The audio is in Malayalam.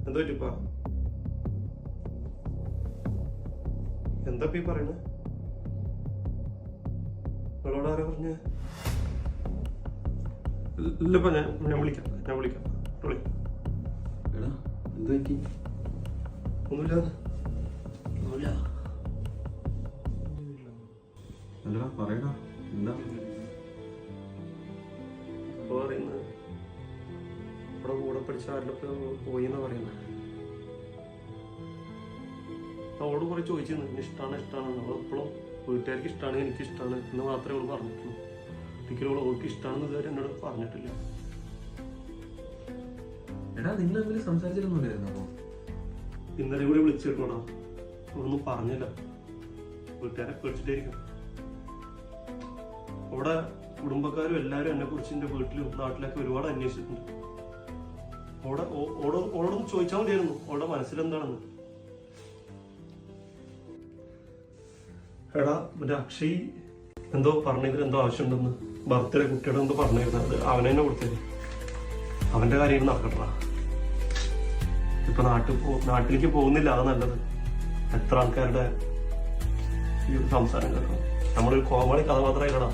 എന്താ പറ്റിപ്പാ? എന്താ ഈ പറയണ? നിങ്ങളോട് ആരാ പറഞ്ഞ? ഇല്ലപ്പാ, ഞാൻ വിളിക്കാം. എടാ എന്ത് പറ്റി? ഒന്നുമില്ല. അല്ലടാ പറയടാ, എന്താ പറയുന്നത്? ഇവിടെ കൂടെ പഠിച്ച ആരിലൊക്കെ പോയി എന്നാ പറയുന്നത്. അവളോട് കുറെ ചോദിച്ചിരുന്നു, എന്നെ ഇഷ്ടമാണ്. അവളെപ്പോഴും വീട്ടുകാർക്ക് ഇഷ്ടമാണ്, എനിക്ക് ഇഷ്ടമാണ് എന്ന് മാത്രമേ അവള് പറഞ്ഞിട്ടുള്ളൂ. ഒരിക്കലും അവൾക്ക് ഇഷ്ടമാണെന്ന് ഇതുവരെ എന്നോട് പറഞ്ഞിട്ടില്ല. എടാ നിങ്ങൾ തമ്മിൽ സംസാരിച്ചിട്ടൊന്നുമില്ലായിരുന്നു? അപ്പൊ ഇന്നലെ കൂടി വിളിച്ചിരുന്നോടാ, ഒന്നും പറഞ്ഞില്ല. വീട്ടുകാരെ പേടിച്ചിട്ടായിരിക്കും. അവിടെ കുടുംബക്കാരും എല്ലാവരും എന്നെ കുറിച്ച് എന്റെ വീട്ടിലും നാട്ടിലൊക്കെ ഒരുപാട് അന്വേഷിച്ചിട്ടുണ്ട്. ഓളോടൊന്ന് ചോദിച്ചാൽ മതിയായിരുന്നു അവളുടെ മനസ്സിലെന്താണെന്ന്. എടാ മറ്റേ അക്ഷയ് എന്തോ പറഞ്ഞതിൽ എന്തോ ആവശ്യമുണ്ടെന്ന്, ബർത്ത്ഡേ കുട്ടിയുടെ എന്തോ പറഞ്ഞിരുന്നു. അത് അവനെ തന്നെ കൊടുത്തത്. അവന്റെ കാര്യം നടക്കട്ടാ. ഇപ്പൊ നാട്ടിലേക്ക് പോകുന്നില്ല, അത് നല്ലത്. എത്ര ആൾക്കാരുടെ ഈ ഒരു സംസാരം കേൾക്കണം. നമ്മളൊരു കോമഡി കഥാപാത്രമായില്ലടാ.